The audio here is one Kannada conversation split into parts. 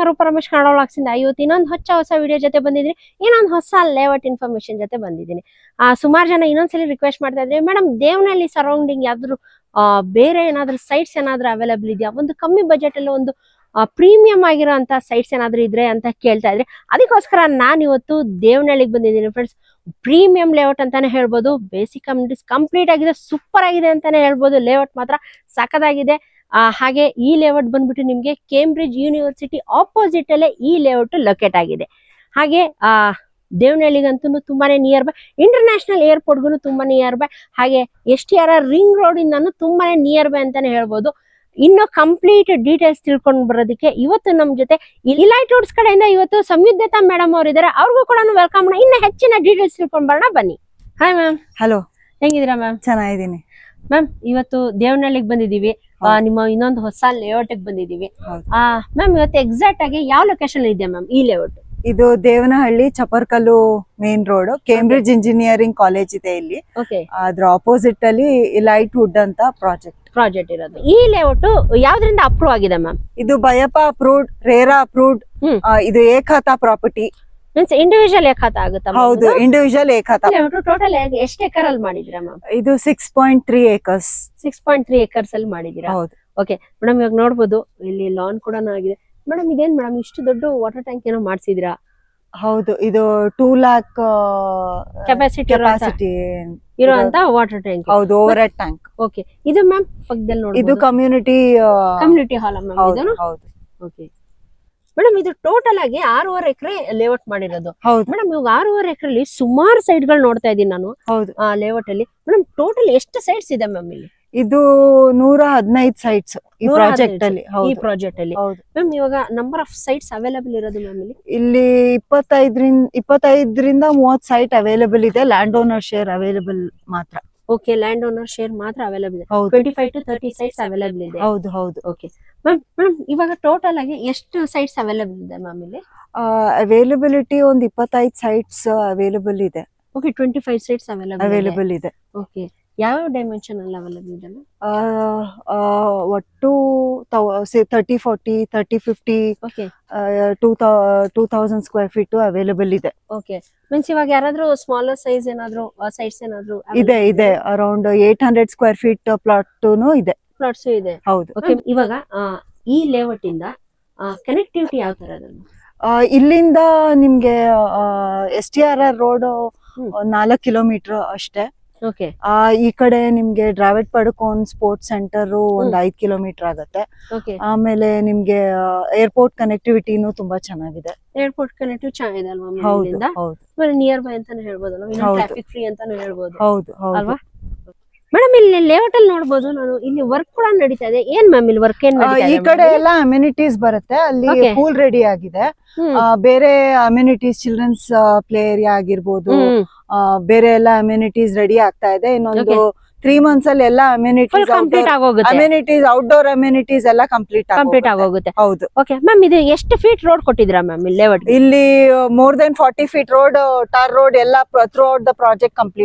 ನಿಮ್ಮ ರೂಪರಮೇಶ್ ಕನ್ನಡ ವ್ಲಾಗ್ಸಿಂದ ಇವತ್ತು ಇನ್ನೊಂದು ಹೊಸ ವಿಡಿಯೋ ಜೊತೆ ಬಂದಿದ್ದೀನಿ. ಇನ್ನೊಂದು ಹೊಸ ಲೇಔಟ್ ಇನ್ಫಾರ್ಮೇಶನ್ ಜೊತೆ ಬಂದಿದ್ದೀನಿ. ಸುಮಾರು ಜನ ಇನ್ನೊಂದ್ಸಲಿ ರಿಕ್ವೆಸ್ಟ್ ಮಾಡ್ತಾ ಇದ್ರೆ, ಮೇಡಮ್ ದೇವನಹಳ್ಳಿ ಸರೌಂಡಿಂಗ್ ಯಾವ್ದಾದ್ರು ಬೇರೆ ಏನಾದ್ರು ಸೈಟ್ಸ್ ಏನಾದ್ರು ಅವೈಲೇಬಲ್ ಇದೆಯಾ, ಒಂದು ಕಮ್ಮಿ ಬಜೆಟ್ ಅಲ್ಲಿ ಒಂದು ಪ್ರೀಮಿಯಂ ಆಗಿರೋ ಅಂತ ಸೈಟ್ಸ್ ಏನಾದ್ರು ಇದ್ರೆ ಅಂತ ಕೇಳ್ತಾ ಇದ್ರೆ, ಅದಕ್ಕೋಸ್ಕರ ನಾನು ಇವತ್ತು ದೇವನಹಳ್ಳಿಗೆ ಬಂದಿದ್ದೀನಿ ಫ್ರೆಂಡ್ಸ್. ಪ್ರೀಮಿಯಂ ಲೇಔಟ್ ಅಂತಾನೆ ಹೇಳ್ಬೋದು. ಬೇಸಿಕ್ ಕಮ್ಯುನಿಟೀಸ್ ಕಂಪ್ಲೀಟ್ ಆಗಿದೆ, ಸೂಪರ್ ಆಗಿದೆ ಅಂತಾನೆ ಹೇಳ್ಬೋದು. ಲೇಔಟ್ ಮಾತ್ರ ಸಖತ್ತಾಗಿದೆ. ಹಾಗೆ ಈ ಲೇಔಟ್ ಬಂದ್ಬಿಟ್ಟು ನಿಮ್ಗೆ ಕೇಂಬ್ರಿಡ್ಜ್ ಯೂನಿವರ್ಸಿಟಿ ಆಪೋಸಿಟ್ ಅಲ್ಲೇ ಈ ಲೇಔಟ್ ಲೊಕೇಟ್ ಆಗಿದೆ. ಹಾಗೆ ದೇವನಹಳ್ಳಿಗಂತೂ ತುಂಬಾನೇ ನಿಯರ್ ಬೈ, ಇಂಟರ್ನ್ಯಾಷನಲ್ ಏರ್ಪೋರ್ಟ್ಗೂ ತುಂಬಾ ನಿಯರ್ ಬೈ, ಹಾಗೆ STR ರಿಂಗ್ ರೋಡ್ ಇಂದಾನು ತುಂಬಾನೇ ನಿಯರ್ ಬೈ ಅಂತಾನೆ ಹೇಳ್ಬೋದು. ಇನ್ನು ಕಂಪ್ಲೀಟ್ ಡೀಟೇಲ್ಸ್ ತಿಳ್ಕೊಂಡು ಬರೋದಕ್ಕೆ ಇವತ್ತು ನಮ್ ಜೊತೆ ಇಲೈಟ್ ರೂಟ್ಸ್ ಕಡೆಯಿಂದ ಇವತ್ತು ಸಂಯುಕ್ತಾ ಮೇಡಮ್ ಅವ್ರು ಇದಾರೆ. ಅವ್ರಿಗೂ ಕೂಡ ವೆಲ್ಕಮ್. ಇನ್ನು ಹೆಚ್ಚಿನ ಡೀಟೇಲ್ಸ್ ತಿಳ್ಕೊಂಡ್ ಬರೋಣ ಬನ್ನಿ. Hi ma'am. ಹಲೋ, ಹೆಂಗಿದ್ದೀರಾ ಮ್ಯಾಮ್? ಚೆನ್ನಾಗಿದ್ದೀನಿ ಮ್ಯಾಮ್. ಇವತ್ತು ದೇವನಹಳ್ಳಿಗೆ ಬಂದಿದೀವಿ, ನಿಮ್ಮ ಇನ್ನೊಂದು ಹೊಸ ಲೇಔಟ್ ಬಂದಿದೀವಿ. ಮ್ಯಾಮ್ ಇವತ್ತು ಎಕ್ಸಾಕ್ಟ್ ಆಗಿ ಯಾವ ಲೊಕೇಶನ್ ಇದೆ ಮ್ಯಾಮ್ ಈ ಲೇಔಟ್? ಇದು Devanahalli Chaparkallu main road, Cambridge engineering college ಇದೆ ಇಲ್ಲಿ. ಅದ್ರ ಆಪೋಸಿಟ್ ಅಲ್ಲಿ ಇಲೈಟ್ ವುಡ್ ಅಂತ ಪ್ರಾಜೆಕ್ಟ್ ಇರೋದು. ಈ ಲೇಔಟ್ ಯಾವ್ದ್ರಿಂದ ಅಪ್ರೂವ್ ಆಗಿದೆ ಮ್ಯಾಮ್? ಇದು ಬಯಪ ಅಪ್ರೂವ್ಡ್, ರೇರಾ ಅಪ್ರೂವ್ಡ್. ಇದು ಏಕತಾ ಪ್ರಾಪರ್ಟಿ ಮೀನ್ಸ್ ಇಂಡಿವಿಜುವಲ್ ಏಕತಾ ಆಗುತ್ತಾ? ಹೌದು, ಇಂಡಿವಿಜುವಲ್ ಏಕತಾ. ಟೋಟಲ್ ಎಷ್ಟು ಎಕರ್ ಅಲ್ಲಿ ಮಾಡಿದಿರಾ ಮ್ಯಾಮ್? ಇದು 6.3 acres. 6.3 acres ಅಲ್ಲಿ ಮಾಡಿದಿರಾ? ಹೌದು. ಓಕೆ ಮೇಡಮ್, ಇವಾಗ ನೋಡ್ಬೋದು ಇಲ್ಲಿ ಲಾನ್ ಕೂಡ ಆಗಿದೆ. ಮೇಡಮ್ ಇದೇನ್ ಮೇಡಮ್ ಇಷ್ಟು ದೊಡ್ಡ ವಾಟರ್ ಟ್ಯಾಂಕ್ ಏನೋ ಮಾಡ್ಸಿದಿರಾ? ಹೌದು, ಇದು 2 lakh ಕೆಪಾಸಿಟಿ ಇರುವಂತ ವಾಟರ್ ಟ್ಯಾಂಕ್. ಹೌದು, ಓವರ್ ಹೆಡ್ ಟ್ಯಾಂಕ್. ಓಕೆ, ಇದು ಮ್ಯಾಮ್ ಪಕ್ಕದಲ್ಲಿ ನೋಡಿ, ಇದು ಕಮ್ಯುನಿಟಿ ಹಾಲ್ ಮ್ಯಾಮ್ ಇದನ್ನು. ಹೌದು. ಓಕೆ ಮೇಡಮ್, ಇದು ಟೋಟಲ್ ಆಗಿ 6.5 ಎಕರೆ ಲೇಔಟ್ ಮಾಡಿರೋದು. ಹೌದು ಮೇಡಮ್, ಇವಾಗ 6.5 ಎಕರೆಲಿ ಸುಮಾರು ಸೈಟ್ ಗಳು ನೋಡ್ತಾ ಇದ್ದೀನಿ ನಾನು. ಹೌದು, ಲೇಔಟ್ ಅಲ್ಲಿ. ಮೇಡಮ್ ಟೋಟಲ್ ಎಷ್ಟು ಸೈಟ್ಸ್ ಇದೆ ಮ್ಯಾಮ್ ಇಲ್ಲಿ? ಇದು 115 ಸೈಟ್ಸ್ ಈ ಪ್ರಾಜೆಕ್ಟ್ ಅಲ್ಲಿ. ಈ ಪ್ರಾಜೆಕ್ಟ್ ಅಲ್ಲಿ ಮ್ಯಾಮ್ ಇವಾಗ ನಂಬರ್ ಆಫ್ ಸೈಟ್ಸ್ ಅವೈಲೇಬಲ್ ಇರೋದು ಮ್ಯಾಮ್ ಇಲ್ಲಿ 25ರಿಂದ 30 ಸೈಟ್ ಅವೈಲೇಬಲ್ ಇದೆ. ಲ್ಯಾಂಡ್ ಓನರ್ ಶೇರ್ ಅವೈಲೇಬಲ್ ಮಾತ್ರ. ಓಕೆ, ಲ್ಯಾಂಡ್ ಓನರ್ ಶೇರ್ ಮಾತ್ರ ಅವೈಲೇಬಲ್ ಇದೆ. 25 to 30 ಸೈಟ್ಸ್ ಅವೈಲೇಬಲ್ ಇದೆ. ಹೌದು ಹೌದು. ಓಕೆ ಮ್ಯಾಮ್, ಇವಾಗ ಟೋಟಲ್ ಆಗಿ ಎಷ್ಟು ಸೈಟ್ಸ್ ಅವೈಲೇಬಲ್ ಇದೆ ಮ್ಯಾಮ್ ಇಲ್ಲಿ? ಅವೈಲಬಿಲಿಟಿ ಒಂದು 25 ಸೈಟ್ಸ್ ಅವೈಲೇಬಲ್ ಇದೆ. ಓಕೆ, 25 ಸೈಟ್ಸ್ ಅವೈಲೇಬಲ್ ಇದೆ. ಓಕೆ, ಯಾವ ಡೈಮೆನ್ಷನ್ ಅಲ್ಲಿ ಅವೈಲೇಬಲ್ ಇದೆ? ಒಟ್ಟು 30-40 30-50 2000 ಸ್ಕ್ವೇರ್ ಫೀಟ್ ಅವೈಲೇಬಲ್ ಇದೆ. ಓಕೆ, ಮೀನ್ಸ್ ಇವಾಗ ಯಾರಾದ್ರೂ ಸ್ಮಾಲರ್ ಸೈಜ್ ಏನಾದ್ರು ಸೈಟ್ಸ್ ಏನಾದ್ರು ಇದೆ ಅರೌಂಡ್ 800 ಸ್ಕ್ವೇರ್ ಫೀಟ್ ಪ್ಲಾಟ್ನು ಇದೆ. ಪ್ಲಾಟ್ಸ್ ಇದೆ. ಹೌದು. ಓಕೆ, ಇವಾಗ ಈ ಲೇಔಟ್ ಇಂದ ಕನೆಕ್ಟಿವಿಟಿ ಯಾವ ತರ? ಇಲ್ಲಿಂದ ನಿಮ್ಗೆ STR ರೋಡ್ 4 ಕಿಲೋಮೀಟರ್ ಅಷ್ಟೇ. ಓಕೆ, ಈ ಕಡೆ ನಿಮ್ಗೆ ಡ್ರಾವಿಡ್ ಪಡುಕೋನ್ ಸ್ಪೋರ್ಟ್ಸ್ ಸೆಂಟರ್ ಒಂದು 5 ಕಿಲೋಮೀಟರ್ ಆಗುತ್ತೆ. ಆಮೇಲೆ ನಿಮ್ಗೆ ಏರ್ಪೋರ್ಟ್ ಕನೆಕ್ಟಿವಿಟಿನೂ ತುಂಬಾ ಚೆನ್ನಾಗಿದೆ. ಏರ್ಪೋರ್ಟ್ ಕನೆಕ್ಟಿವ್ ಚೆನ್ನಾಗಿದೆ ಅಲ್ವಾ? ಹೌದು, ನಿಯರ್ ಬೈ ಅಂತಾನು ಹೇಳ್ಬೋದಲ್ವಾ? ಟ್ರಾಫಿಕ್ ಫ್ರೀ ಅಂತಾನು ಹೇಳ್ಬೋದು. ಹೌದು ಅಲ್ವಾ ಮೇಡಮ್? ಇಲ್ಲಿ ಲೇಔಟ್ ಅಲ್ಲಿ ನೋಡಬಹುದು ನಾನು, ಇಲ್ಲಿ ವರ್ಕ್ ಕೂಡ ನಡೀತಾ ಇದೆ. ಏನ್ ಮ್ಯಾಮ್ ಇಲ್ಲಿ ವರ್ಕ್ ಏನ್? ಈ ಕಡೆ ಎಲ್ಲ ಅಮ್ಯುನಿಟೀಸ್ ಬರುತ್ತೆ. ಅಲ್ಲಿ ಪೂಲ್ ರೆಡಿ ಆಗಿದೆ. ಬೇರೆ ಅಮ್ಯುನಿಟೀಸ್, ಚಿಲ್ಡ್ರನ್ಸ್ ಪ್ಲೇ ಏರಿಯಾ ಆಗಿರ್ಬೋದು, ಬೇರೆ ಎಲ್ಲ ಅಮ್ಯುನಿಟೀಸ್ ರೆಡಿ ಆಗ್ತಾ ಇದೆ. ಇನ್ನೊಂದು 3 months ಅಲ್ಲಿ ಎಲ್ಲ ಅಮ್ಯುನಿಟೀಸ್ ಔಟ್ಡೋರ್ ಅಮ್ಯುನಿಟೀಸ್ ಎಲ್ಲ ಕಂಪ್ಲೀಟ್ ಆಗೋಗುತ್ತೆ. ಹೌದು. ಓಕೆ ಮ್ಯಾಮ್, ಇದು ಎಷ್ಟು ಫೀಟ್ ರೋಡ್ ಕೊಟ್ಟಿದ್ದೀರಾ ಮ್ಯಾಮ್ ಇಲ್ಲಿ ಲೇಔಟ್? ಇಲ್ಲಿ more than 40 feet road, tar road ಎಲ್ಲ throughout the project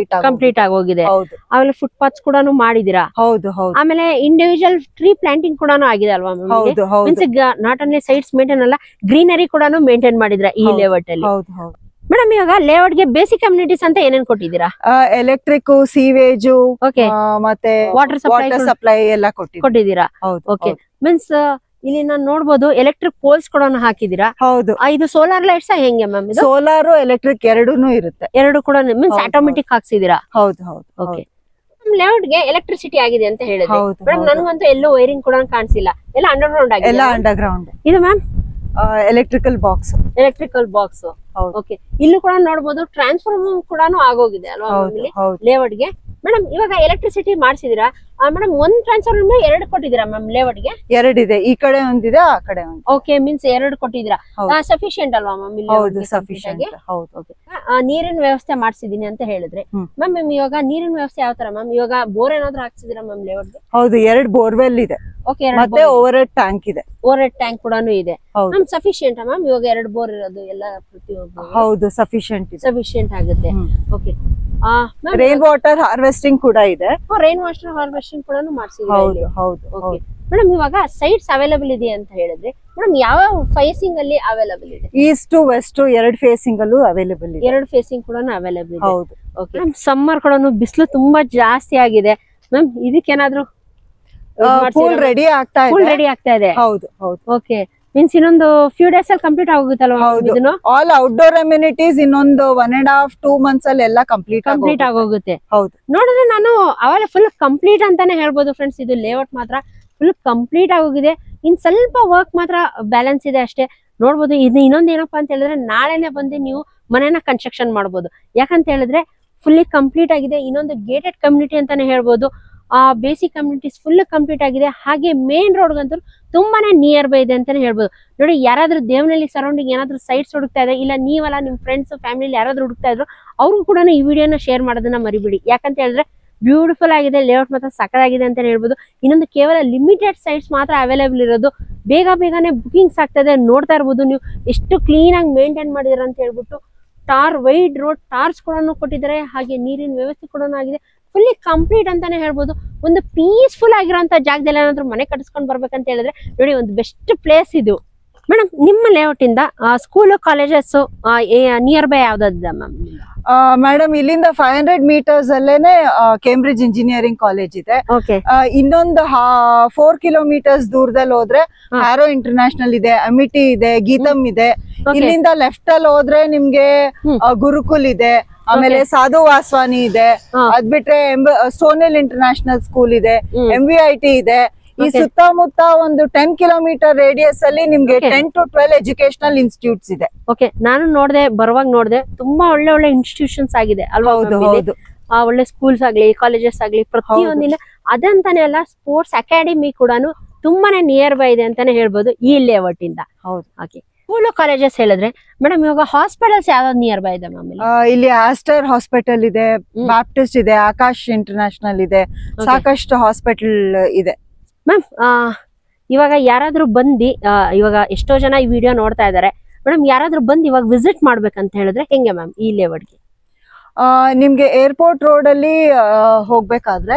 complete ಆಗೋಗಿದೆ. ಹೌದು. ಆಮೇಲೆ ಫುಟ್ ಪಾತ್ಸ್ ಕೂಡ ಮಾಡಿದೀರಾ? ಹೌದು ಹೌದು. ಆಮೇಲೆ ಇಂಡಿವಿಜುವಲ್ ಟ್ರೀ ಪ್ಲಾಂಟಿಂಗ್ ಕೂಡ ಆಗಿದೆ ಅಲ್ವಾ ಮ್ಯಾಮ್? ಹೌದು ಹೌದು. Means not only sites maintain ಅಲ್ಲ, ಗ್ರೀನರಿ ಕೂಡ ಮೇಂಟೈನ್ ಮಾಡಿದ್ರ ಈ ಲೇಔಟ್ ಅಲ್ಲಿ? ಹೌದು ಹೌದು. ಮೇಡಮ್, ಇವಾಗ ಲೇಔಟ್ ಗೆ ಬೇಸಿಕ್ ಕಮ್ಯುನಿಟೀಸ್ ಅಂತ ಏನೇನ್ ಕೊಟ್ಟಿದ್ದೀರಾ? ಎಲೆಕ್ಟ್ರಿಕ್, ಸೀವೇಜ್, ಮತ್ತೆ ವಾಟರ್ ಸಪ್ಲೈ ಎಲ್ಲ ಕೊಟ್ಟಿದ್ದೀರಾ. ಓಕೆ, ಮೀನ್ಸ್ ಇಲ್ಲಿ ನಾನು ನೋಡಬಹುದು ಎಲೆಕ್ಟ್ರಿಕ್ ಪೋಲ್ಸ್ ಕೂಡ ಹಾಕಿದೀರಾ? ಹೌದು. ಇದು ಸೋಲಾರ್ ಲೈಟ್ಸ್ ಹೆಂಗೆ ಮ್ಯಾಮ್? ಸೋಲಾರ್ ಎಲೆಕ್ಟ್ರಿಕ್ ಎರಡೂನು ಇರುತ್ತೆ. ಎರಡು ಕೂಡ ಮೀನ್ಸ್ ಆಟೋಮೆಟಿಕ್ ಹಾಕ್ಸಿದೀರಾ? ಹೌದು ಹೌದು. ಓಕೆ, ಲೇಔಟ್ ಗೆ ಎಲೆಕ್ಟ್ರಿಸಿಟಿ ಆಗಿದೆ ಅಂತ ಹೇಳಿದ್ರೆ ಮೇಡಮ್, ನನಗಂತೂ ಎಲ್ಲೂ ವೈರಿಂಗ್ ಕೂಡ ಕಾಣಿಸಿಲ್ಲ, ಎಲ್ಲ ಅಂಡರ್ಗ್ರೌಂಡ್ ಆಗಿದೆ. ಎಲ್ಲ ಅಂಡರ್ಗ್ರೌಂಡ್. ಇದು ಮ್ಯಾಮ್ ಎಲೆಕ್ಟ್ರಿಕಲ್ ಬಾಕ್ಸ್. ಓಕೆ, ಇಲ್ಲೂ ಕೂಡ ನೋಡಬಹುದು ಟ್ರಾನ್ಸ್ಫಾರ್ಮರ್ ಕೂಡ ಆಗೋಗಿದೆ ಅಲ್ವಾ ಲೇಔಟ್ ಗೆ? ಮೇಡಮ್, ಇವಾಗ ಎಲೆಕ್ಟ್ರಿಸಿಟಿ ಮಾಡಿಸಿದಿರಾ ಮೇಡಮ್? ಒಂದ್ ಟ್ರಾನ್ಸ್ಫಾರ್ಮರ್ 2 ಕೊಟ್ಟಿದ್ದೀರಾ ಮ್ಯಾಮ್ ಲೇಔಟ್ ಗೆ? 2 ಇದೆ, ಈ ಕಡೆ ಒಂದಿದೆ, ಆ ಕಡೆ ಒಂದು. ಓಕೆ, ಮೀನ್ಸ್ 2 ಕೊಟ್ಟಿದ್ದೀರಾ. ಸಫಿಶಿಯಂಟ್ ಅಲ್ವಾ ಮ್ಯಾಮ್? ಹೌದು, ಸಫಿಶಿಯಂಟ್. ಹೌದು. ಓಕೆ, ನೀರಿನ ವ್ಯವಸ್ಥೆ ಮಾಡಿಸಿದೀನಿ ಅಂತ ಹೇಳಿದ್ರೆ ಮ್ಯಾಮ್, ಇವಾಗ ನೀರಿನ ವ್ಯವಸ್ಥೆ ಯಾವ ತರ ಮ್ಯಾಮ್? ಇವಾಗ ಬೋರ್ ಏನಾದ್ರು ಹಾಕ್ಸಿದಿರಾ ಮ್ಯಾಮ್ ಲೇಔಟ್ ಗೆ? ಹೌದು, 2 ಬೋರ್ವೆಲ್ ಇದೆ. ಓಕೆ, ಮತ್ತೆ ಓವರ್ ಹೆಡ್ ಟ್ಯಾಂಕ್ ಇದೆ. ಓವರ್ ಹೆಡ್ ಟ್ಯಾಂಕ್ ಕೂಡ ಇದೆ ಮ್ಯಾಮ್. ಸಫಿಶಿಯಂಟ್ ಮ್ಯಾಮ್ ಇವಾಗ 2 ಬೋರ್ ಇರೋದು ಎಲ್ಲ ಪ್ರತಿಯೊಬ್ಬ? ಹೌದು, ಸಫಿಶಿಯಂಟ್ ಆಗುತ್ತೆ. ಓಕೆ, ರೈನ್ ವಾಟರ್ ಹಾರ್ವೆಸ್ಟಿಂಗ್ ಕೂಡ ಇದೆ. ರೈನ್ ವಾಟರ್ ಹಾರ್ವೆಸ್ಟಿಂಗ್ ಕೂಡ ಮಾಡ್ಸಿದ್ದೀರಾ? ಹೌದು ಹೌದು. ಓಕೆ ಮೇಡಮ್, ಇವಾಗ ಸೈಟ್ಸ್ ಅವೈಲೇಬಲ್ ಇದೆ ಅಂತ ಹೇಳಿದ್ರೆ ಮೇಡಮ್ ಯಾವ ಫೇಸಿಂಗ್ ಅಲ್ಲಿ ಅವೈಲೇಬಲ್ ಇದೆ? ಈಸ್ಟ್ ವೆಸ್ಟ್ 2 ಫೇಸಿಂಗ್ ಅಲ್ಲೂ ಅವೈಲೇಬಲ್ ಇದೆ. 2 ಫೇಸಿಂಗ್ ಕೂಡ ಅವೈಲೇಬಲ್ ಇದೆ. ಹೌದು. ಓಕೆ ಮ್ಯಾಮ್, ಸಮ್ಮರ್ ಕೂಡ ಬಿಸಿಲು ತುಂಬಾ ಜಾಸ್ತಿ ಆಗಿದೆ ಮ್ಯಾಮ್, ಇದಕ್ಕೇನಾದ್ರೂ ಫುಲ್ ರೆಡಿ ಆಗ್ತಾ ಇದೆ. ರೆಡಿ ಆಗ್ತಾ ಇದೆ. ಹೌದು ಹೌದು. ಓಕೆ, ಮೀನ್ಸ್ ಇನ್ನೊಂದು ಫ್ಯೂ ಡೇಸ್ ಅಲ್ಲಿ ಕಂಪ್ಲೀಟ್ ಆಗೋಗುತ್ತಲ್ವಾ ಇದನ್ನು? ಆಲ್ ಔಟ್ಡೋರ್ ಅಮ್ಯುನಿಟೀಸ್ ಇನ್ನೊಂದು 1.5-2 ಮಂತ್ಸ್ ಅಲ್ಲಿ ಎಲ್ಲ ಕಂಪ್ಲೀಟ್ ಆಗೋಗುತ್ತೆ. ಹೌದು. ನೋಡಿದ್ರೆ ನಾನು ಅವಾಗ ಫುಲ್ ಕಂಪ್ಲೀಟ್ ಅಂತಾನೆ ಹೇಳ್ಬೋದು ಫ್ರೆಂಡ್ಸ್. ಇದು ಲೇಔಟ್ ಮಾತ್ರ ಫುಲ್ ಕಂಪ್ಲೀಟ್ ಆಗೋಗಿದೆ. ಇನ್ ಸ್ವಲ್ಪ ವರ್ಕ್ ಮಾತ್ರ ಬ್ಯಾಲೆನ್ಸ್ ಇದೆ ಅಷ್ಟೇ. ನೋಡ್ಬೋದು. ಇದು ಇನ್ನೊಂದು ಏನಪ್ಪಾ ಅಂತ ಹೇಳಿದ್ರೆ ನಾಳೆನೆ ಬಂದು ನೀವು ಮನೆನ ಕನ್ಸ್ಟ್ರಕ್ಷನ್ ಮಾಡ್ಬೋದು. ಯಾಕಂತ ಹೇಳಿದ್ರೆ ಫುಲ್ಲಿ ಕಂಪ್ಲೀಟ್ ಆಗಿದೆ. ಇನ್ನೊಂದು ಗೇಟೆಡ್ ಕಮ್ಯುನಿಟಿ ಅಂತಾನೆ ಹೇಳ್ಬೋದು. ಬೇಸಿಕ್ ಕಮ್ಯುನಿಟೀಸ್ ಫುಲ್ ಕಂಪ್ಲೀಟ್ ಆಗಿದೆ. ಹಾಗೆ ಮೇನ್ ರೋಡ್ಗಂತೂ ತುಂಬಾನೇ ನಿಯರ್ ಬೈ ಇದೆ ಅಂತಾನೆ ಹೇಳ್ಬೋದು. ನೋಡಿ, ಯಾರಾದ್ರೂ ದೇವನಹಳ್ಳಿ ಸರೌಂಡಿಂಗ್ ಏನಾದ್ರು ಸೈಟ್ಸ್ ಹುಡುಕ್ತಾ ಇದೆ, ಇಲ್ಲ ನೀವಲ್ಲ ನಿಮ್ ಫ್ರೆಂಡ್ಸ್ ಫ್ಯಾಮಿಲಿ ಯಾರಾದ್ರೂ ಹುಡುಕ್ತಾ ಇದ್ರು, ಅವ್ರಿಗೂ ಕೂಡ ಈ ವಿಡಿಯೋನ ಶೇರ್ ಮಾಡೋದನ್ನ ಮರಿಬಿಡಿ. ಯಾಕಂತ ಹೇಳಿದ್ರೆ ಬ್ಯೂಟಿಫುಲ್ ಆಗಿದೆ, ಲೇಔಟ್ ಮಾತ್ರ ಸಕ್ಕದಾಗಿದೆ ಅಂತ ಹೇಳ್ಬೋದು. ಇನ್ನೊಂದು ಕೇವಲ ಲಿಮಿಟೆಡ್ ಸೈಟ್ಸ್ ಮಾತ್ರ ಅವೈಲೇಬಲ್ ಇರೋದು. ಬೇಗನೆ ಬುಕಿಂಗ್ಸ್ ಆಗ್ತದೆ. ನೋಡ್ತಾ ಇರ್ಬೋದು ನೀವು ಎಷ್ಟು ಕ್ಲೀನ್ ಆಗಿ ಮೇಂಟೈನ್ ಮಾಡಿದಾರೆ ಅಂತ ಹೇಳ್ಬಿಟ್ಟು. ವೈಡ್ ರೋಡ್ ಟಾರ್ಸ್ ಕೂಡ ಕೊಟ್ಟಿದ್ದಾರೆ. ಹಾಗೆ ನೀರಿನ ವ್ಯವಸ್ಥೆ ಕೂಡ ಆಗಿದೆ. ಫುಲ್ಲಿ ಕಂಪ್ಲೀಟ್ ಅಂತಾನೆ ಹೇಳ್ಬೋದು. ಒಂದು ಪೀಸ್ಫುಲ್ ಆಗಿರೋಂಥ ಜಾಗದಲ್ಲಿ ಏನಾದ್ರು ಮನೆ ಕಟ್ಟಿಸ್ಕೊಂಡು ಬರ್ಬೇಕಂತ ಹೇಳಿದ್ರೆ ನೋಡಿ, ಒಂದು ಬೆಸ್ಟ್ ಪ್ಲೇಸ್ ಇದು. ಮೇಡಮ್, ನಿಮ್ಮ ಲೇಔಟ್ ಇಂದ ಸ್ಕೂಲ್ ಕಾಲೇಜಸ್ ನಿಯರ್ ಬೈ ಯಾವ್ದಾದ ಮ್ಯಾಮ್? ಮೇಡಮ್, ಇಲ್ಲಿಂದ 500 ಮೀಟರ್ಸ್ ಅಲ್ಲೇನೆ ಕೇಂಬ್ರಿಡ್ಜ್ ಇಂಜಿನಿಯರಿಂಗ್ ಕಾಲೇಜ್ ಇದೆ. ಇನ್ನೊಂದು 4 ಕಿಲೋಮೀಟರ್ಸ್ ದೂರದಲ್ಲಿ ಹೋದ್ರೆ ಹ್ಯಾರೋ ಇಂಟರ್ನ್ಯಾಷನಲ್ ಇದೆ, ಅಮಿಟಿ ಇದೆ, ಗೀತಮ್ ಇದೆ. ಇಲ್ಲಿಂದ ಲೆಫ್ಟ್ ಅಲ್ಲಿ ಹೋದ್ರೆ ನಿಮ್ಗೆ ಗುರುಕುಲ್ ಇದೆ, ಆಮೇಲೆ ಸಾಧು ವಾಸ್ವಾನಿ ಇದೆ. ಅದ್ ಬಿಟ್ರೆ ಸ್ಟೋನೆಲ್ ಇಂಟರ್ನ್ಯಾಷನಲ್ ಸ್ಕೂಲ್ ಇದೆ, MVIT ಇದೆ. ಈ ಸುತ್ತಮುತ್ತ ಒಂದು 10 ಕಿಲೋಮೀಟರ್ ರೇಡಿಯಸ್ ಅಲ್ಲಿ ನಿಮ್ಗೆ 10 to 12 ಎಜುಕೇಶನಲ್ ಇನ್ಸ್ಟಿಟ್ಯೂಟ್ಸ್ ಇದೆ. ಓಕೆ, ನಾನು ಬರುವಾಗ ನೋಡ್ದೆ ತುಂಬಾ ಒಳ್ಳೆ ಇನ್ಸ್ಟಿಟ್ಯೂಷನ್ಸ್ ಆಗಿದೆ ಅಲ್ವಾ? ಒಳ್ಳೆ ಸ್ಕೂಲ್ಸ್ ಆಗ್ಲಿ, ಕಾಲೇಜಸ್ ಆಗ್ಲಿ, ಪ್ರತಿಯೊಂದಿನ ಅದಂತಾನೆ ಅಲ್ಲ, ಸ್ಪೋರ್ಟ್ಸ್ ಅಕಾಡೆಮಿ ಕೂಡ ತುಂಬಾನೇ ನಿಯರ್ ಬೈ ಇದೆ ಅಂತಾನೆ ಹೇಳ್ಬೋದು ಈ ಲೇಔಟ್ ಇಂದ. ಓಕೆ, ಸ್ಕೂಲ್ ಕಾಲೇಜಸ್ ಹೇಳಿದ್ರೆ ಮೇಡಮ್, ಇವಾಗ ಹಾಸ್ಪಿಟಲ್ಸ್ ಯಾವ್ದು ನಿಯರ್ ಬೈ ಇದೆ ಮ್ಯಾಮ್? ಇಲ್ಲಿ ಆಸ್ಟರ್ ಹಾಸ್ಪಿಟಲ್ ಇದೆ, ಬ್ಯಾಪ್ಟಿಸ್ಟ್ ಇದೆ, ಆಕಾಶ್ ಇಂಟರ್ನ್ಯಾಷನಲ್ ಇದೆ, ಸಾಕಷ್ಟು ಹಾಸ್ಪಿಟಲ್ ಇದೆ ಮ್ಯಾಮ್. ಇವಾಗ ಯಾರಾದ್ರೂ ಬಂದು ಇವಾಗ ಎಷ್ಟೋ ಜನ ಈ ವಿಡಿಯೋ ನೋಡ್ತಾ ಇದಾರೆ ಮೇಡಮ್, ಯಾರಾದ್ರೂ ಬಂದು ಇವಾಗ ವಿಸಿಟ್ ಮಾಡ್ಬೇಕಂತ ಹೇಳಿದ್ರೆ ಹೆಂಗೆ ಮ್ಯಾಮ್ ಈ ಲೇಔಟ್ಗೆ? ನಿಮ್ಗೆ ಏರ್ಪೋರ್ಟ್ ರೋಡ್ ಅಲ್ಲಿ ಹೋಗ್ಬೇಕಾದ್ರೆ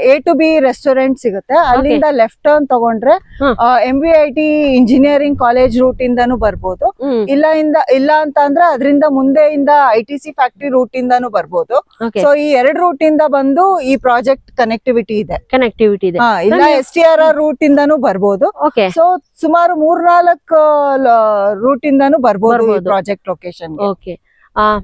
A to B ರೆಸ್ಟೋರೆಂಟ್ ಸಿಗುತ್ತೆ. ಅಲ್ಲಿಂದ ಲೆಫ್ಟ್ ಟರ್ನ್ ತಗೊಂಡ್ರೆ MVIT ಇಂಜಿನಿಯರಿಂಗ್ ಕಾಲೇಜ್ ರೂಟ್ ಇಂದಾನು ಬರ್ಬೋದು. ಇಲ್ಲ ಅಂತ ಅಂದ್ರೆ ಅದರಿಂದ ಮುಂದೆಯಿಂದ ITC ಫ್ಯಾಕ್ಟರಿ ರೂಟ್ ಇಂದಾನು ಬರ್ಬೋದು. ಸೊ ಈ 2 ರೂಟ್ ಇಂದ ಬಂದು ಈ ಪ್ರಾಜೆಕ್ಟ್ ಕನೆಕ್ಟಿವಿಟಿ ಇದೆ. ಇಲ್ಲ STRR ರೂಟ್ ಇಂದಾನು ಬರ್ಬೋದು. ಸೊ ಸುಮಾರು 3-4 ರೂಟ್ ಇಂದಾನು ಬರ್ಬೋದು ಈ ಪ್ರಾಜೆಕ್ಟ್ ಲೊಕೇಶನ್.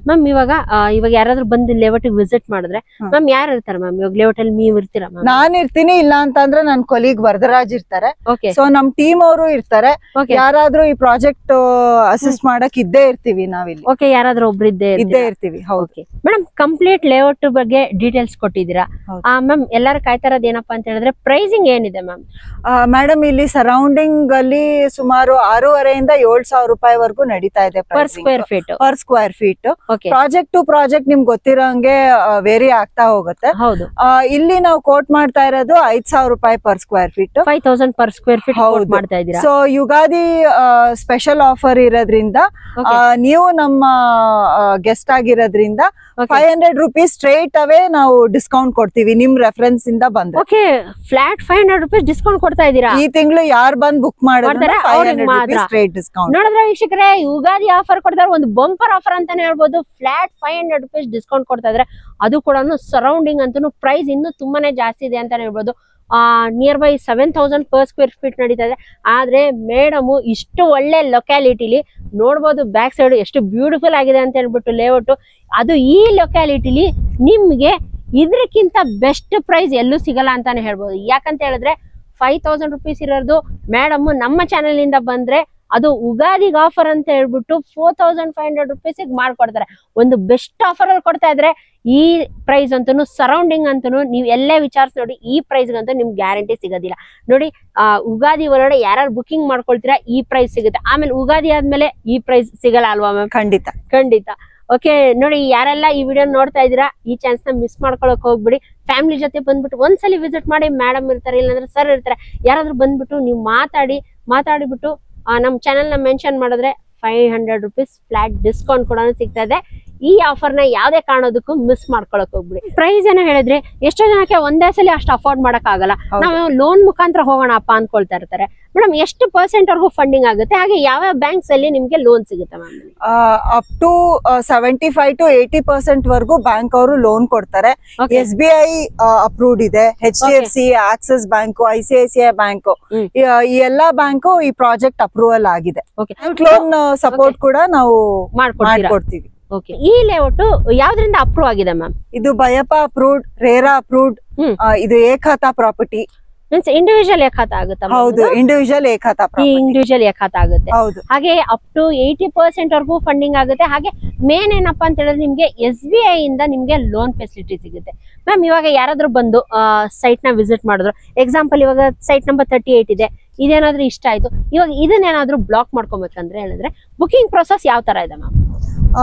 ಮ್ಯಾಮ್, ಇವಾಗ ಯಾರಾದ್ರೂ ಬಂದು ಲೇಔಟ್ ವಿಸಿಟ್ ಮಾಡಿದ್ರೆ ಮ್ಯಾಮ್ ಯಾರು ಇರ್ತಾರೆ ಮ್ಯಾಮ್? ಇವಾಗ ಲೇಔಟ್ ಅಲ್ಲಿ ನೀವು ಇರ್ತೀರಾ ಮ್ಯಾಮ್? ನಾನ್ ಇರ್ತೀನಿ. ಇಲ್ಲ ಅಂತಂದ್ರೆ ನನ್ ಕೊಲೀಗ್ ವರದರಾಜ್ ಇರ್ತಾರೆ. ಸೊ ನಮ್ ಟೀಮ್ ಅವರು ಇರ್ತಾರೆ. ಯಾರಾದ್ರೂ ಈ ಪ್ರಾಜೆಕ್ಟ್ ಅಸಿಸ್ಟ್ ಮಾಡಕ್ ಇದ್ದೇ ಇರ್ತೀವಿ ನಾವಿಲ್ಲಿ. ಯಾರಾದ್ರೂ ಒಬ್ರು ಇದ್ದೇ ಇರ್ತೀವಿ. ಹೌದು ಮೇಡಮ್, ಕಂಪ್ಲೀಟ್ ಲೇಔಟ್ ಬಗ್ಗೆ ಡೀಟೇಲ್ಸ್ ಕೊಟ್ಟಿದ್ದೀರಾ ಮ್ಯಾಮ್. ಎಲ್ಲರೂ ಕಾಯ್ತಾ ಇರೋದು ಏನಪ್ಪಾ ಅಂತ ಹೇಳಿದ್ರೆ ಪ್ರೈಸಿಂಗ್ ಏನಿದೆ ಮ್ಯಾಮ್? ಮೇಡಮ್, ಇಲ್ಲಿ ಸರೌಂಡಿಂಗ್ ಅಲ್ಲಿ ಸುಮಾರು 6,500 ಇಂದ 7,000 ರೂಪಾಯಿ ವರ್ಗೂ ನಡೀತಾ ಇದೆ per square feet. Project to project ನಿಮ್ಗೆ ಗೊತ್ತಿರೋಂಗೆ ವೇರಿ ಆಗ್ತಾ ಹೋಗುತ್ತೆ. ಇಲ್ಲಿ ನಾವು ಕೋಟ್ ಮಾಡ್ತಾ ಇರೋದು 5,000 ರೂಪಾಯಿ per square feet. 5,000 per square feet ಮಾಡ್ತಾ ಇದ್ದೀರಾ. ಸೊ ಯುಗಾದಿ ಸ್ಪೆಷಲ್ ಆಫರ್ ಇರೋದ್ರಿಂದ ನೀವು ನಮ್ಮ ಗೆಸ್ಟ್ ಆಗಿರೋದ್ರಿಂದ 500 ರೂಪೀಸ್ ಸ್ಟ್ರೇಟ್ ಅವೇ ನಾವು ಡಿಸ್ಕೌಂಟ್ ಕೊಡ್ತೀವಿ ನಿಮ್ ರೆಫರೆನ್ಸ್ ಇಂದ ಬಂದ್ರೆ. ಫ್ಲಾಟ್ 500 ರೂಪೀಸ್ ಡಿಸ್ಕೌಂಟ್ ಕೊಡ್ತಾ ಇದ್ದೀರಾ? ಈ ತಿಂಗಳು ಯಾರು ಬಂದ್ ಬುಕ್ ಮಾಡಿದ್ರೆ 500 ರೂಪೀಸ್ ಸ್ಟ್ರೇಟ್ ಡಿಸ್ಕೌಂಟ್. ನೋಡಿದ್ರೆ ವೀಕ್ಷಕರೇ, ಯುಗಾದಿ ಆಫರ್ ಕೊಡ್ತಾರೆ, ಒಂದು ಬಂಪರ್ ಆಫರ್ ಅಂತಾನೆ ಹೇಳ್ಬೋದು. ಫ್ಲಾಟ್ 500 ರೂಪೀಸ್ ಡಿಸ್ಕೌಂಟ್ ಕೊಡ್ತಾ ಇದ್ರೆ, ಅದು ಕೂಡ ಸರೌಂಡಿಂಗ್ ಅಂತೂ ಪ್ರೈಸ್ ಇನ್ನೂ ತುಂಬಾನೇ ಜಾಸ್ತಿ ಇದೆ ಅಂತಾನೆ ಹೇಳ್ಬೋದು. Near by 7,000 per square feet ನಡೀತಾ ಇದೆ. ಆದ್ರೆ ಮೇಡಮ್ ಇಷ್ಟು ಒಳ್ಳೆ ಲೊಕ್ಯಾಲಿಟಿಲಿ ನೋಡ್ಬೋದು, ಬ್ಯಾಕ್ ಸೈಡ್ ಎಷ್ಟು ಬ್ಯೂಟಿಫುಲ್ ಆಗಿದೆ ಅಂತ ಹೇಳ್ಬಿಟ್ಟು ಲೇಔಟ್. ಅದು ಈ ಲೊಕ್ಯಾಲಿಟಿಲಿ ನಿಮ್ಗೆ ಇದ್ರಕ್ಕಿಂತ ಬೆಸ್ಟ್ ಪ್ರೈಸ್ ಎಲ್ಲೂ ಸಿಗಲ್ಲ ಅಂತಾನೆ ಹೇಳ್ಬೋದು. ಯಾಕಂತ ಹೇಳಿದ್ರೆ 5,000 ರೂಪೀಸ್ ಇರೋದು ಮೇಡಮ್ ನಮ್ಮ ಚಾನೆಲ್ ಇಂದ ಬಂದ್ರೆ ಅದು ಉಗಾದಿಗೆ ಆಫರ್ ಅಂತ ಹೇಳ್ಬಿಟ್ಟು 4,500 ರೂಪೀಸಿಗೆ ಮಾಡ್ಕೊಡ್ತಾರೆ. ಒಂದು ಬೆಸ್ಟ್ ಆಫರ್ ಅಲ್ಲಿ ಕೊಡ್ತಾ ಇದ್ರೆ ಈ ಪ್ರೈಸ್ ಅಂತೂ ಸರೌಂಡಿಂಗ್ ಅಂತೂ ನೀವು ಎಲ್ಲೇ ವಿಚಾರಿಸಿ ನೋಡಿ, ಈ ಪ್ರೈಸ್ಗಂತೂ ನಿಮ್ಗೆ ಗ್ಯಾರಂಟಿ ಸಿಗೋದಿಲ್ಲ. ನೋಡಿ, ಉಗಾದಿ ಒಳಗಡೆ ಯಾರು ಬುಕಿಂಗ್ ಮಾಡ್ಕೊಳ್ತೀರಾ ಈ ಪ್ರೈಸ್ ಸಿಗುತ್ತೆ. ಆಮೇಲೆ ಉಗಾದಿ ಆದ್ಮೇಲೆ ಈ ಪ್ರೈಸ್ ಸಿಗಲ್ಲ ಅಲ್ವಾ ಮ್ಯಾಮ್? ಖಂಡಿತ. ಓಕೆ, ನೋಡಿ, ಯಾರೆಲ್ಲ ಈ ವಿಡಿಯೋ ನೋಡ್ತಾ ಇದ್ದೀರಾ ಈ ಚಾನ್ಸ್ ನ ಮಿಸ್ ಮಾಡ್ಕೊಳಕ್ ಹೋಗ್ಬಿಡಿ. ಫ್ಯಾಮಿಲಿ ಜೊತೆ ಬಂದ್ಬಿಟ್ಟು ಒಂದ್ಸಲಿ ವಿಸಿಟ್ ಮಾಡಿ. ಮೇಡಮ್ ಇರ್ತಾರೆ, ಇಲ್ಲಾಂದ್ರೆ ಸರ್ ಇರ್ತಾರೆ, ಯಾರಾದ್ರೂ ಬಂದ್ಬಿಟ್ಟು ನೀವು ಮಾತಾಡಿಬಿಟ್ಟು ನಮ್ಮ ಚಾನೆಲ್ ನ ಮೆನ್ಷನ್ ಮಾಡಿದ್ರೆ 500 ರೂಪೀಸ್ ಫ್ಲಾಟ್ ಡಿಸ್ಕೌಂಟ್ ಕೂಡ ಸಿಗ್ತಾ ಇದೆ. ಈ ಆಫರ್ ನ ಯಾವ್ದೇ ಕಾರಣದಕ್ಕೂ ಮಿಸ್ ಮಾಡ್ಕೊಳಕ್ ಹೋಗ್ಬಿಡಿ. ಪ್ರೈಸ್ ಏನೋ ಹೇಳಿದ್ರೆ ಎಷ್ಟೋ ಜನಕ್ಕೆ ಒಂದೇ ಸಲ ಅಷ್ಟು ಅಫೋರ್ಡ್ ಮಾಡಕ್ ಆಗಲ್ಲ. ನಾವು ಲೋನ್ ಮುಖಾಂತರ ಹೋಗೋಣಪ್ಪ ಅನ್ಕೊಳ್ತಾ ಇರ್ತಾರೆ. ಮೇಡಮ್ ಎಷ್ಟು ಪರ್ಸೆಂಟ್ ವರ್ಗೂ ಫಂಡಿಂಗ್ ಆಗುತ್ತೆ, ಹಾಗೆ ಯಾವ ಬ್ಯಾಂಕ್ಸ್ ಅಲ್ಲಿ ನಿಮ್ಗೆ ಲೋನ್ ಸಿಗುತ್ತೆ ಮ್ಯಾಮ್? ಅಪ್ ಟು 75 to 80% ವರ್ಗೂ ಬ್ಯಾಂಕ್ ಅವರು ಲೋನ್ ಕೊಡ್ತಾರೆ. SBI ಅಪ್ರೂವ್ಡ್ ಇದೆ, HDFC, Axis bank, ICICI bank, ಈ ಎಲ್ಲಾ ಬ್ಯಾಂಕು ಈ ಪ್ರಾಜೆಕ್ಟ್ ಅಪ್ರೂವಲ್ ಆಗಿದೆ. ಲೋನ್ ಸಪೋರ್ಟ್ ಕೂಡ ನಾವು ಮಾಡ್ಕೊಡ್ತೀವಿ. ಈ ಲೇಔಟ್ ಯಾವ್ದ್ರಿಂದ ಅಪ್ರೂವ್ ಆಗಿದೆ ಮ್ಯಾಮ್? ಇದು ಬಯಪ ಅಪ್ರೂವ್ಡ್, ರೇರಾ ಅಪ್ರೂವ್ಡ್, ಇದು ಏಕಖಾತಾ ಪ್ರಾಪರ್ಟಿ. ಮೀನ್ಸ್ ಇಂಡಿವಿಜುವಲ್ ಏಕಖಾತಾ ಆಗುತ್ತೆ? ಹೌದು, ಇಂಡಿವಿಜುವಲ್ ಏಕಖಾತಾ ಪ್ರಾಪರ್ಟಿ. ಇಂಡಿವಿಜುವಲ್ ಏಕಖಾತಾ ಆಗುತ್ತೆ. ಹೌದು. ಹಾಗೆ ಅಪ್ ಟು 80% ವರ್ಗೂ ಫಂಡಿಂಗ್ ಆಗುತ್ತೆ. ಹಾಗೆ ಮೇನ್ ಏನಪ್ಪಾ ಅಂತ ಹೇಳಿದ್ರೆ ನಿಮ್ಗೆ SBI ಇಂದ ನಿಮ್ಗೆ ಲೋನ್ ಫೆಸಿಲಿಟಿ ಸಿಗುತ್ತೆ. ಮ್ಯಾಮ್ ಇವಾಗ ಯಾರಾದ್ರೂ ಬಂದು ಸೈಟ್ ನ ವಿಸಿಟ್ ಮಾಡಿದ್ರು, ಎಕ್ಸಾಂಪಲ್ ಇವಾಗ ಸೈಟ್ ನಂಬರ್ 38 ಇದೆ, ಇದೇನಾದ್ರೂ ಇಷ್ಟ ಆಯ್ತು, ಇವಾಗ ಇದನ್ನೇನಾದ್ರೂ ಬ್ಲಾಕ್ ಮಾಡ್ಕೊಬೇಕಂದ್ರೆ ಹೇಳಿದ್ರೆ ಬುಕಿಂಗ್ ಪ್ರೊಸೆಸ್ ಯಾವ ತರ ಇದೆ ಮ್ಯಾಮ್?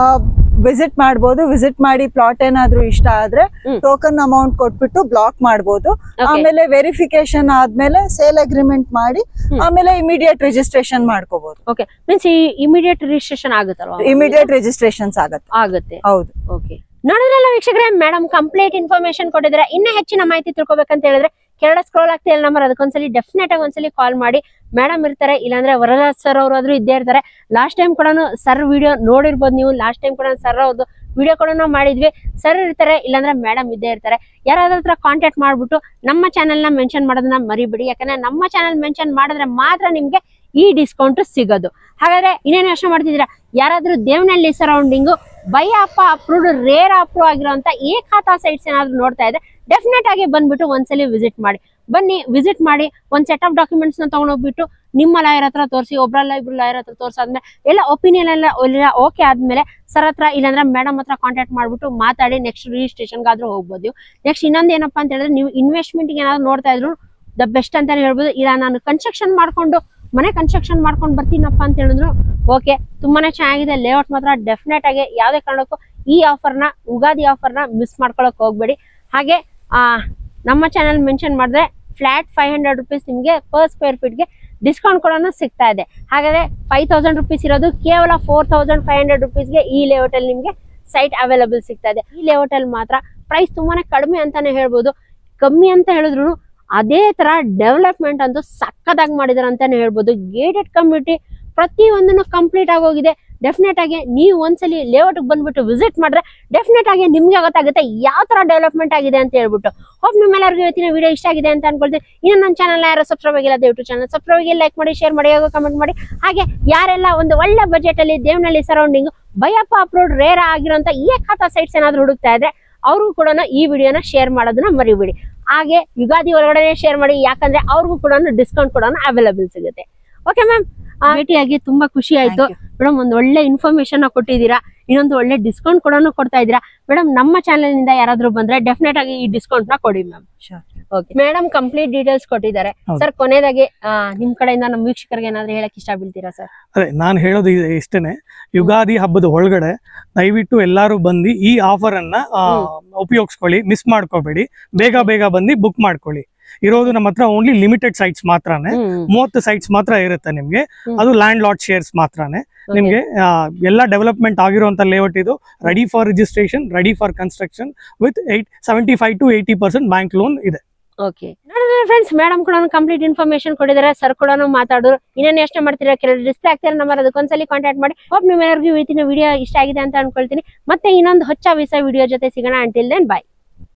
ವಿಸಿಟ್ ಮಾಡಬಹುದು. ವಿಸಿಟ್ ಮಾಡಿ ಪ್ಲಾಟ್ ಏನಾದ್ರೂ ಇಷ್ಟ ಆದ್ರೆ ಟೋಕನ್ ಅಮೌಂಟ್ ಕೊಟ್ಬಿಟ್ಟು ಬ್ಲಾಕ್ ಮಾಡಬಹುದು. ಆಮೇಲೆ ವೆರಿಫಿಕೇಶನ್ ಆದ್ಮೇಲೆ ಸೇಲ್ ಅಗ್ರಿಮೆಂಟ್ ಮಾಡಿ ಆಮೇಲೆ ಇಮಿಡಿಯೇಟ್ ರಿಜಿಸ್ಟ್ರೇಷನ್ ಮಾಡ್ಕೋಬಹುದು. ಓಕೆ, ಮೀನ್ಸ್ ಇಮಿಡಿಯೇಟ್ ರಿಜಿಸ್ಟ್ರೇಷನ್ ಆಗುತ್ತಲ್ವಾ? ಇಮಿಡಿಯೇಟ್ ರಿಜಿಸ್ಟ್ರೇಷನ್ಸ್ ಆಗುತ್ತೆ. ಹೌದು. ಓಕೆ, ನೋಡಿದ್ರಲ್ಲ ವೀಕ್ಷಕರೇ, ಮೇಡಮ್ ಕಂಪ್ಲೀಟ್ ಇನ್ಫಾರ್ಮೇಶನ್ ಕೊಟ್ಟಿದ್ರೆ. ಇನ್ನೂ ಹೆಚ್ಚಿನ ಮಾಹಿತಿ ತಿಳ್ಕೊಬೇಕಂತ ಹೇಳಿದ್ರೆ ಕೆಳಗಡೆ ಸ್ಕ್ರೋಲ್ ಆಗ್ತಿಲ್ಲ ನಂಬರ್, ಅದಕ್ಕೊಂದ್ಸಲಿ ಡೆಫಿನೆಟ್ ಆಗಿ ಒಂದ್ಸಲಿ ಕಾಲ್ ಮಾಡಿ. ಮೇಡಮ್ ಇರ್ತಾರೆ, ಇಲ್ಲಾಂದ್ರೆ ವರರಾಜ್ ಸರ್ ಅವರಾದ್ರೂ ಇದ್ದೇ ಇರ್ತಾರೆ. ಲಾಸ್ಟ್ ಟೈಮ್ ಕೂಡ ಸರ್ ವಿಡಿಯೋ ನೋಡಿರ್ಬೋದು ನೀವು. ಲಾಸ್ಟ್ ಟೈಮ್ ಕೂಡ ಸರ್ ಅವ್ರದ್ದು ವಿಡಿಯೋ ಕೂಡ ನಾವು ಮಾಡಿದ್ವಿ. ಸರ್ ಇರ್ತಾರೆ, ಇಲ್ಲಾಂದ್ರೆ ಮೇಡಮ್ ಇದ್ದೇ ಇರ್ತಾರೆ. ಯಾರಾದ್ರ ಹತ್ರ ಕಾಂಟ್ಯಾಕ್ಟ್ ಮಾಡ್ಬಿಟ್ಟು ನಮ್ಮ ಚಾನೆಲ್ ನ ಮೆನ್ಷನ್ ಮಾಡೋದನ್ನ ಮರಿಬೇಡಿ. ಯಾಕಂದ್ರೆ ನಮ್ಮ ಚಾನೆಲ್ ಮೆನ್ಷನ್ ಮಾಡಿದ್ರೆ ಮಾತ್ರ ನಿಮ್ಗೆ ಈ ಡಿಸ್ಕೌಂಟ್ ಸಿಗೋದು. ಹಾಗಾದ್ರೆ ಇನ್ನೇನು ಯೋಚನೆ ಮಾಡ್ತಿದ್ದೀರಾ? ಯಾರಾದ್ರೂ Devanahalli surrounding BIAPA approved, RERA approve ಆಗಿರೋಂತ ಏಕಖಾತಾ ಸೈಟ್ಸ್ ಏನಾದ್ರು ನೋಡ್ತಾ ಇದೆ, ಡೆಫಿನೆಟ್ ಆಗಿ ಬಂದ್ಬಿಟ್ಟು ಒಂದ್ಸಲಿ ವಿಸಿಟ್ ಮಾಡಿ. ಬನ್ನಿ, ವಿಸಿಟ್ ಮಾಡಿ, ಒಂದ್ ಸೆಟ್ ಆಫ್ ಡಾಕ್ಯುಮೆಂಟ್ಸ್ ನ ತಗೊಂಡೋಗ್ಬಿಟ್ಟು ನಿಮ್ಮ ಲಾಯರ್ ಹತ್ರ ತೋರಿಸಿ, ಒಬ್ರಲ್ಲ ಇಬ್ರು ಲಾಯರ್ ಹತ್ರ ತೋರ್ಸಾದ್ಮೇಲೆ ಎಲ್ಲ ಒಪಿನಿಯನ್ ಎಲ್ಲ ಓಕೆ ಆದ್ಮೇಲೆ ಸರ್ ಹತ್ರ ಇಲ್ಲಾಂದ್ರೆ ಮೇಡಮ್ ಹತ್ರ ಕಾಂಟ್ಯಾಕ್ಟ್ ಮಾಡ್ಬಿಟ್ಟು ಮಾತಾಡಿ ನೆಕ್ಸ್ಟ್ ರಿಜಿಸ್ಟ್ರೇಷನ್ಗಾದ್ರೂ ಹೋಗ್ಬೋದು. ನೆಕ್ಸ್ಟ್ ಇನ್ನೊಂದು ಏನಪ್ಪಾ ಅಂತ ಹೇಳಿದ್ರೆ, ನೀವು ಇನ್ವೆಸ್ಟ್ಮೆಂಟ್ ಏನಾದ್ರು ನೋಡ್ತಾ ಇದ್ರು ದ ಬೆಸ್ಟ್ ಅಂತಾನೆ ಹೇಳ್ಬೋದು. ಇಲ್ಲ ನಾನು ಕನ್ಸ್ಟ್ರಕ್ಷನ್ ಮಾಡ್ಕೊಂಡು ಮನೆ ಕನ್ಸ್ಟ್ರಕ್ಷನ್ ಮಾಡ್ಕೊಂಡು ಬರ್ತೀನಪ್ಪ ಅಂತ ಹೇಳಿದ್ರು ಓಕೆ, ತುಂಬಾನೇ ಚೆನ್ನಾಗಿದೆ ಲೇಔಟ್ ಮಾತ್ರ. ಡೆಫಿನೆಟ್ ಆಗಿ ಯಾವುದೇ ಕಾರಣಕ್ಕೂ ಈ ಆಫರ್ನ, ಯುಗಾದಿ ಆಫರ್ನ ಮಿಸ್ ಮಾಡ್ಕೊಳಕ್ ಹೋಗ್ಬೇಡಿ. ಹಾಗೆ ನಮ್ಮ ಚಾನಲ್ ಮೆನ್ಷನ್ ಮಾಡಿದ್ರೆ ಫ್ಲಾಟ್ 500 rupees ನಿಮಗೆ ಪರ್ ಸ್ಕ್ವೇರ್ ಫೀಟ್ಗೆ ಡಿಸ್ಕೌಂಟ್ ಕೂಡ ಸಿಗ್ತಾ ಇದೆ. ಹಾಗಾದ್ರೆ 5000 rupees ಇರೋದು ಕೇವಲ 4500 rupeesಗೆ ಈ ಲೇಔಟ್ ಅಲ್ಲಿ ನಿಮ್ಗೆ ಸೈಟ್ ಅವೈಲಬಲ್ ಸಿಗ್ತಾ ಇದೆ. ಈ ಲೇಔಟ್ ಅಲ್ಲಿ ಮಾತ್ರ ಪ್ರೈಸ್ ತುಂಬಾನೇ ಕಡಿಮೆ ಅಂತಾನೆ ಹೇಳ್ಬೋದು. ಕಮ್ಮಿ ಅಂತ ಹೇಳಿದ್ರು ಅದೇ ತರ ಡೆವಲಪ್ಮೆಂಟ್ ಅಂತೂ ಸಕ್ಕದಾಗಿ ಮಾಡಿದಾರೆ ಅಂತಾನೆ ಹೇಳ್ಬೋದು. ಗೇಟೆಡ್ ಕಮ್ಯುನಿಟಿ ಪ್ರತಿಯೊಂದನ್ನು ಕಂಪ್ಲೀಟ್ ಆಗೋಗಿದೆ. ಡೆಫಿನೆಟ್ ಆಗಿ ನೀವು ಒಂದ್ಸಲಿ ಲೇಔಟ್ ಬಂದ್ಬಿಟ್ಟು ವಿಸಿಟ್ ಮಾಡಿದ್ರೆ ಡೆಫಿನೆಟ್ ಆಗಿ ನಿಮ್ಗೆ ಗೊತ್ತಾಗುತ್ತೆ ಯಾವ ತರ ಡೆವಲಪ್ಮೆಂಟ್ ಆಗಿದೆ ಅಂತ ಹೇಳ್ಬಿಟ್ಟು. ಹೋಪ್ ನಿಮ್ಮೆಲ್ಲರಿಗೂ ಇವತ್ತಿನ ವಿಡಿಯೋ ಇಷ್ಟ ಆಗಿದೆ ಅಂತ ಅನ್ಕೊಳ್ತೀನಿ. ಇನ್ನು ನನ್ನ ಚಾನಲ್ ಯಾರು ಸಬ್ಸ್ಕ್ರೈಬ್ ಆಗಿಲ್ಲ, ದಯವಿಟ್ಟು ಚಾನಲ್ ಸಬ್ಸ್ಕ್ರೈಬ್ ಆಗಿ, ಲೈಕ್ ಮಾಡಿ, ಶೇರ್ ಮಾಡಿ, ಹಾಗೂ ಕಮೆಂಟ್ ಮಾಡಿ. ಹಾಗೆ ಯಾರೆಲ್ಲ ಒಂದು ಒಳ್ಳೆ ಬಜೆಟ್ ಅಲ್ಲಿ ದೇವನಹಳ್ಳಿ ಸರೌಂಡಿಂಗ್ ಬಯಪ ಅಪ್ರೂವ್ಡ್, ರೇರಾ ಆಗಿರುವಂತ ಏಕಖಾತಾ ಸೈಟ್ಸ್ ಏನಾದ್ರು ಹುಡುಕ್ತಾ ಇದ್ರೆ ಅವ್ರಿಗೂ ಕೂಡ ಈ ವಿಡಿಯೋನ ಶೇರ್ ಮಾಡೋದನ್ನ ಮರಿಬೇಡಿ. ಹಾಗೆ ಯುಗಾದಿ ಒಳಗಡೆ ಶೇರ್ ಮಾಡಿ, ಯಾಕಂದ್ರೆ ಅವ್ರಿಗೂ ಕೂಡ ಡಿಸ್ಕೌಂಟ್ ಕೂಡ ಅವೈಲಬಲ್ ಸಿಗುತ್ತೆ. ಓಕೆ ಮ್ಯಾಮ್, ಭೇಟಿಯಾಗಿ ತುಂಬಾ ಖುಷಿ ಆಯ್ತು ಮೇಡಮ್. ಒಂದು ಒಳ್ಳೆ ಇನ್ಫಾರ್ಮೇಶನ್ ಕೊಟ್ಟಿದ್ದೀರಾ, ಇನ್ನೊಂದು ಒಳ್ಳೆ ಡಿಸ್ಕೌಂಟ್ ಕೂಡ ಕೊಡ್ತಾ ಇದ್ದೀರಾ ಮೇಡಮ್. ನಮ್ಮ ಚಾನೆಲ್ ನಿಂದ ಯಾರಾದ್ರೂ ಬಂದ್ರೆ ಡೆಫಿನೆಟ್ ಆಗಿ ಈ ಡಿಸ್ಕೌಂಟ್ ನ ಕೊಡಿ ma'am. Okay madam, complete details ಕೊಟ್ಟಿದ್ದಾರೆ ಸರ್. ಕೊನೆಯದಾಗಿ ನಿಮ್ ಕಡೆಯಿಂದ ನಮ್ಮ ವೀಕ್ಷಕರಿಗೆ ಏನಾದ್ರು ಹೇಳಕ್ ಇಷ್ಟ ಬೀಳ್ತೀರಾ ಸರ್? ಅದೇ ನಾನು ಹೇಳೋದು ಇಷ್ಟೇನೆ, ಯುಗಾದಿ ಹಬ್ಬದ ಒಳಗಡೆ ದಯವಿಟ್ಟು ಎಲ್ಲಾರು ಬಂದು ಈ ಆಫರ್ ಅನ್ನ ಉಪಯೋಗಿಸ್ಕೊಳ್ಳಿ, ಮಿಸ್ ಮಾಡ್ಕೋಬೇಡಿ. ಬೇಗ ಬೇಗ ಬಂದು ಬುಕ್ ಮಾಡ್ಕೊಳ್ಳಿ. ಇರೋದು ನಮ್ಮ ಹತ್ರ ಓನ್ಲಿ ಲಿಮಿಟೆಡ್ ಸೈಟ್ಸ್ ಮಾತ್ರನೇ, 30 ಸೈಟ್ಸ್ ಮಾತ್ರ ಇರುತ್ತೆ ನಿಮ್ಗೆ. ಅದು ಲ್ಯಾಂಡ್ ಲಾಟ್ ಶೇರ್ಸ್ ಮಾತ್ರನೇ ನಿಮ್ಗೆ. ಎಲ್ಲ ಡೆವಲಪ್ಮೆಂಟ್ ಆಗಿರುವಂತ ಲೇಔಟ್ ಇದು. Ready for registration, ready for construction with 75 to 80% bank loan ಇದೆ. ಓಕೆ ಫ್ರೆಂಡ್ಸ್, ಮೇಡಮ್ ಕೂಡ ಕಂಪ್ಲೀಟ್ ಇನ್ಫಾರ್ಮೇಶನ್ ಕೊಟ್ಟಿದ್ದಾರೆ, ಸರ್ ಕೂಡ ಮಾತಾಡೋರು. ಇನ್ನೇನು ಯೋಚನೆ ಮಾಡ್ತೀರಾ? ಕೆಲವು ಡಿಸ್ಪ್ಲೇ ಆಗ್ತಾರೆ ನಂಬರ್, ಅದಕ್ಕೊಂದ್ಸಲಿ ಕಾಂಟ್ಯಾಕ್ಟ್ ಮಾಡಿ. ಹೋಪ್ ನಿಮ್ಮೆಲ್ಲರಿಗೂ ಇವತ್ತಿನ ವಿಡಿಯೋ ಇಷ್ಟ ಆಗಿದೆ ಅಂತ ಅನ್ಕೊಳ್ತೀನಿ. ಮತ್ತೆ ಇನ್ನೊಂದು ಹೊಚ್ಚ ವಿಡಿಯೋ ಜೊತೆ ಸಿಗೋಣ. ಅಂಟಿಲ್ ದೆನ್ ಬಾಯ್.